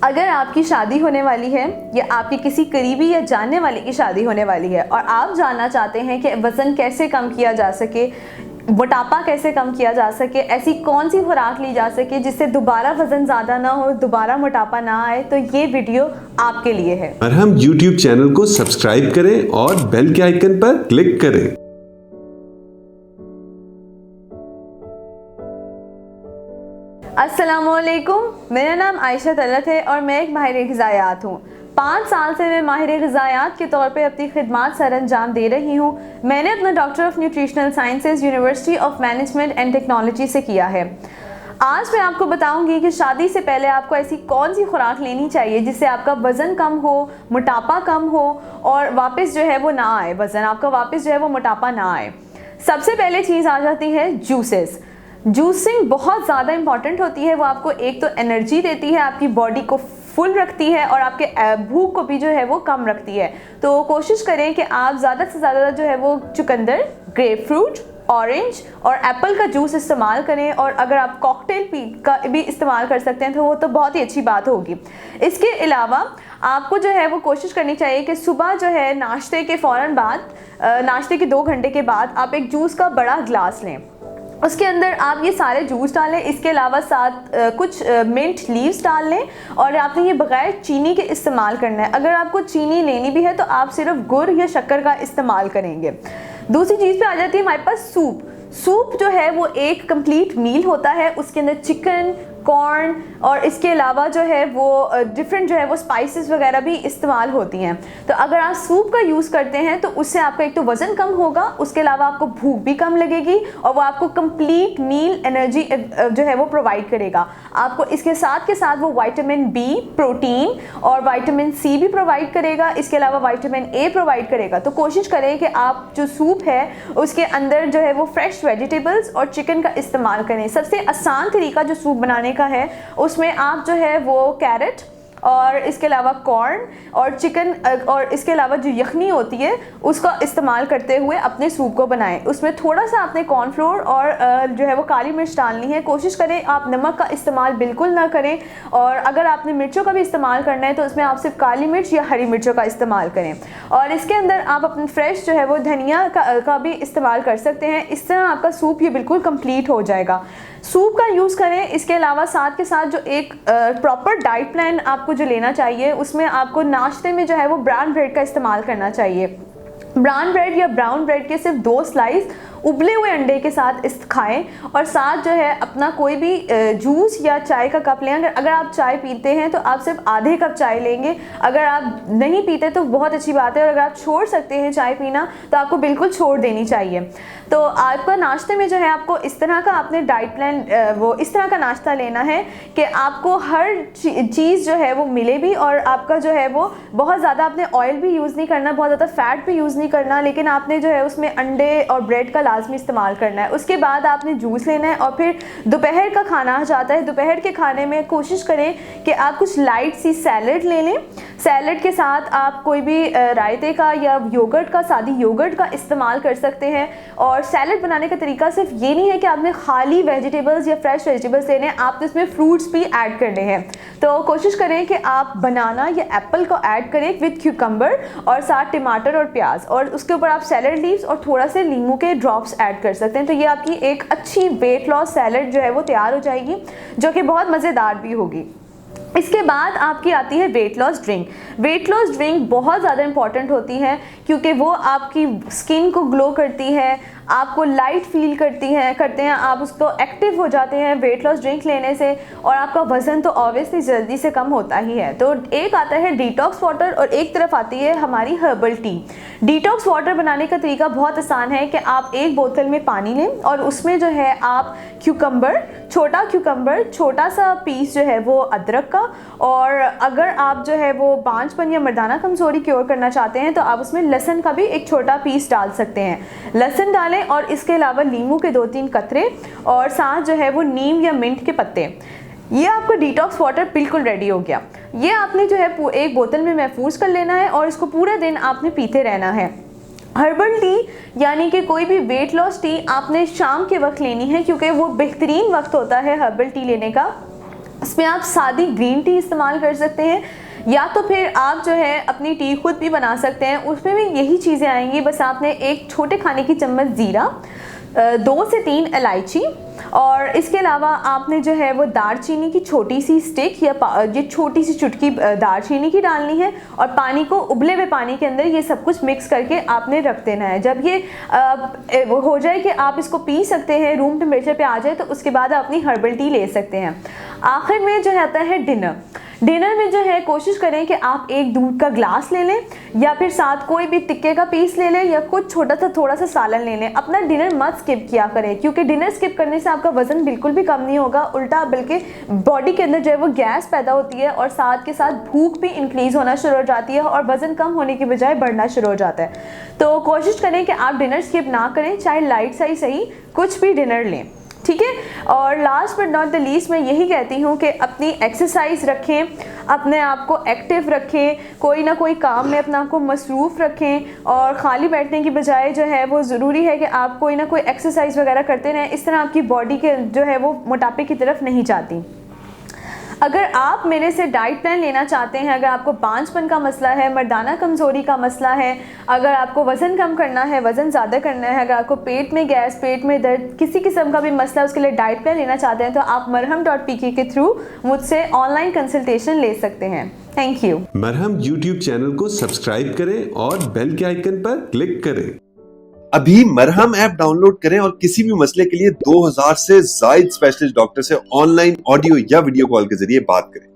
अगर आपकी शादी होने वाली है या आपकी किसी करीबी या जानने वाले की शादी होने वाली है और आप जानना चाहते हैं कि वज़न कैसे कम किया जा सके, मोटापा कैसे कम किया जा सके, ऐसी कौन सी खुराक ली जा सके जिससे दोबारा वज़न ज़्यादा ना हो, दोबारा मोटापा ना आए, तो ये वीडियो आपके लिए है। और हम YouTube चैनल को सब्सक्राइब करें और बेल के आइकन पर क्लिक करें। अस्सलामुअलैकुम, मेरा नाम आयशा तलत है और मैं एक माहिर ग़िज़ायात हूँ। 5 साल से मैं माहिर ग़िज़ायात के तौर पे अपनी खिदमात सर अंजाम दे रही हूँ। मैंने अपना doctor of nutritional sciences university of management and technology से किया है। आज मैं आपको बताऊंगी कि शादी से पहले आपको ऐसी कौन सी खुराक लेनी चाहिए जिससे आपका वज़न कम हो, मोटापा कम हो और वापस जो है वो ना आए, वज़न आपका वापस जो है वो मोटापा ना आए। सबसे पहले चीज़ आ जाती है जूसेस। जूसिंग बहुत ज़्यादा इंपॉर्टेंट होती है। वो आपको एक तो एनर्जी देती है, आपकी बॉडी को फुल रखती है और आपके भूख को भी जो है वो कम रखती है। तो कोशिश करें कि आप ज़्यादा से ज़्यादा जो है वो चुकंदर, ग्रेप फ्रूट, ऑरेंज और एप्पल का जूस इस्तेमाल करें। और अगर आप कॉकटेल का भी इस्तेमाल कर सकते हैं तो वो तो बहुत ही अच्छी बात होगी। इसके अलावा आपको जो है वो कोशिश करनी चाहिए कि सुबह जो है नाश्ते के फ़ौरन बाद, नाश्ते के 2 घंटे के बाद आप एक जूस का बड़ा गिलास लें। उसके अंदर आप ये सारे जूस डालें। इसके अलावा साथ कुछ मिंट लीव्स डाल लें और आपने ये बगैर चीनी के इस्तेमाल करना है। अगर आपको चीनी लेनी भी है तो आप सिर्फ गुड़ या शक्कर का इस्तेमाल करेंगे। दूसरी चीज़ पे आ जाती है हमारे पास सूप। सूप जो है वो एक कंप्लीट मील होता है। उसके अंदर चिकन, कॉर्न और इसके अलावा जो है वो डिफरेंट जो है वो स्पाइसेस वगैरह भी इस्तेमाल होती हैं। तो अगर आप सूप का यूज़ करते हैं तो उससे आपका एक तो वज़न कम होगा, उसके अलावा आपको भूख भी कम लगेगी और वो आपको कंप्लीट मील एनर्जी जो है वो प्रोवाइड करेगा। आपको इसके साथ के साथ वो विटामिन बी, प्रोटीन और विटामिन सी भी प्रोवाइड करेगा। इसके अलावा विटामिन ए प्रोवाइड करेगा। तो कोशिश करें कि आप जो सूप है उसके अंदर जो है वो फ्रेश वेजिटेबल्स और चिकन का इस्तेमाल करें। सबसे आसान तरीका जो सूप बनाने का है उसमें आप जो है वो कैरेट और इसके अलावा कॉर्न और चिकन और इसके अलावा जो यखनी होती है उसका इस्तेमाल करते हुए अपने सूप को बनाएं। उसमें थोड़ा सा आपने कॉर्नफ्लोर और जो है वो काली मिर्च डालनी है। कोशिश करें आप नमक का इस्तेमाल बिल्कुल ना करें और अगर आपने मिर्चों का भी इस्तेमाल करना है तो उसमें आप सिर्फ काली मिर्च या हरी मिर्चों का इस्तेमाल करें। और इसके अंदर आप अपने फ्रेश जो है वो धनिया का भी इस्तेमाल कर सकते हैं। इस तरह आपका सूप ये बिल्कुल कंप्लीट हो जाएगा। सूप का यूज़ करें। इसके अलावा साथ के साथ जो एक प्रॉपर डाइट प्लान आपको जो लेना चाहिए उसमें आपको नाश्ते में जो है वो ब्राउन ब्रेड का इस्तेमाल करना चाहिए। ब्राउन ब्रेड या ब्राउन ब्रेड के सिर्फ 2 स्लाइस उबले हुए अंडे के साथ इस खाएं और साथ जो है अपना कोई भी जूस या चाय का कप लें। अगर आप चाय पीते हैं तो आप सिर्फ आधे कप चाय लेंगे। अगर आप नहीं पीते तो बहुत अच्छी बात है और अगर आप छोड़ सकते हैं चाय पीना तो आपको बिल्कुल छोड़ देनी चाहिए। तो आपका नाश्ते में जो है आपको इस तरह का आपने डाइट प्लान वो इस तरह का नाश्ता लेना है कि आपको हर चीज़ जो है वो मिले भी और आपका जो है वो बहुत ज़्यादा आपने ऑयल भी यूज़ नहीं करना, बहुत ज़्यादा फैट भी यूज़ नहीं करना, लेकिन आपने जो है उसमें अंडे और ब्रेड का लाजमी इस्तेमाल करना है। उसके बाद आपने जूस लेना है और फिर दोपहर का खाना आ जाता है। दोपहर के खाने में कोशिश करें कि आप कुछ लाइट सी सैलड ले लें। सैलड के साथ आप कोई भी रायते का या योगर्ट का, सादी योगर्ट का इस्तेमाल कर सकते हैं। और सैलड बनाने का तरीका सिर्फ ये नहीं है कि आपने खाली वेजिटेबल्स या फ्रेश वेजिटेबल्स लेने हैं, आपने इसमें फ्रूट्स भी ऐड करने हैं। तो कोशिश करें कि आप बनाना या एप्पल को ऐड करें विद क्यूकम्बर और साथ टमाटर और प्याज, और उसके ऊपर आप सैलड लीव्स और थोड़ा से नींबू के ड्रॉप्स ऐड कर सकते हैं। तो ये आपकी एक अच्छी वेट लॉस सैलड जो है वो तैयार हो जाएगी, जो कि बहुत मज़ेदार भी होगी। इसके बाद आपकी आती है weight loss drink. Weight loss drink बहुत ज़्यादा इंपॉर्टेंट होती है क्योंकि वो आपकी स्किन को ग्लो करती है, आपको लाइट फील करते हैं, आप उसको एक्टिव हो जाते हैं वेट लॉस ड्रिंक लेने से और आपका वज़न तो ऑब्वियसली जल्दी से कम होता ही है। तो एक आता है डिटॉक्स वाटर और एक तरफ आती है हमारी हर्बल टी। डिटॉक्स वाटर बनाने का तरीका बहुत आसान है कि आप एक बोतल में पानी लें और उसमें जो है आप क्यूकम्बर, छोटा सा पीस जो है वो अदरक का, और अगर आप जो है वो बांझपन या मर्दाना कमज़ोरी क्योर करना चाहते हैं तो आप उसमें लहसुन का भी एक छोटा पीस डाल सकते हैं। लहसुन डालें और इसके अलावा नींबू के 2-3 कतरे और साथ जो है वो नीम या मिंट के पत्ते। ये आपका डिटॉक्स वाटर बिल्कुल रेडी हो गया। ये आपने जो है एक बोतल में महफूज कर लेना है और इसको पूरे दिन आपने पीते रहना है। हर्बल टी यानी कि कोई भी वेट लॉस टी आपने शाम के वक्त लेनी है क्योंकि वो बेहतरीन वक्त होता है हर्बल टी लेने का। इसमें आप सादी ग्रीन टी इस्तेमाल कर सकते हैं, या तो फिर आप जो है अपनी टी खुद भी बना सकते हैं। उसमें भी यही चीज़ें आएंगी, बस आपने एक छोटे खाने की चम्मच ज़ीरा, 2 से 3 इलायची, और इसके अलावा आपने जो है वो दालचीनी की छोटी सी स्टिक या ये छोटी सी चुटकी दालचीनी की डालनी है, और पानी को, उबले हुए पानी के अंदर ये सब कुछ मिक्स करके आपने रख देना है। जब ये हो जाए कि आप इसको पी सकते हैं, रूम टेम्परेचर पे आ जाए, तो उसके बाद आप अपनी हर्बल टी ले सकते हैं। आखिर में जो आता है डिनर में जो है कोशिश करें कि आप एक दूध का ग्लास ले लें, या फिर साथ कोई भी टिक्के का पीस ले लें, या कुछ थोड़ा सा सालन ले लें। अपना डिनर मत स्किप किया करें, क्योंकि डिनर स्किप करने से आपका वजन बिल्कुल भी कम नहीं होगा, उल्टा बल्कि बॉडी के अंदर जो है वो गैस पैदा होती है, और साथ के साथ भूख भी इंक्रीज होना शुरू हो जाती है, और वजन कम होने की बजाय बढ़ना शुरू हो जाता है। तो कोशिश करें कि आप डिनर स्किप ना करें, चाहे लाइट सा ही सही, कुछ भी डिनर लें, ठीक है। और last but not the least मैं यही कहती हूँ कि अपनी एक्सरसाइज रखें, अपने आप को एक्टिव रखें, कोई ना कोई काम में अपने आप को मसरूफ़ रखें, और ख़ाली बैठने की बजाय जो है वो ज़रूरी है कि आप कोई ना कोई एक्सरसाइज वगैरह करते रहें। इस तरह आपकी बॉडी के जो है वो मोटापे की तरफ नहीं जाती। अगर आप मेरे से डाइट प्लान लेना चाहते हैं, अगर आपको बांझपन का मसला है, मर्दाना कमज़ोरी का मसला है, अगर आपको वज़न कम करना है, वज़न ज़्यादा करना है, अगर आपको पेट में गैस, पेट में दर्द, किसी किस्म का भी मसला है, उसके लिए डाइट प्लान लेना चाहते हैं, तो आप marham.pk के थ्रू मुझसे ऑनलाइन कंसल्टेशन ले सकते हैं। Thank you. मरहम यूट्यूब चैनल को सब्सक्राइब करें और बेल के आइकन पर क्लिक करें। अभी मरहम ऐप डाउनलोड करें और किसी भी मसले के लिए 2000 से ज्यादा स्पेशलिस्ट डॉक्टर से ऑनलाइन ऑडियो या वीडियो कॉल के जरिए बात करें।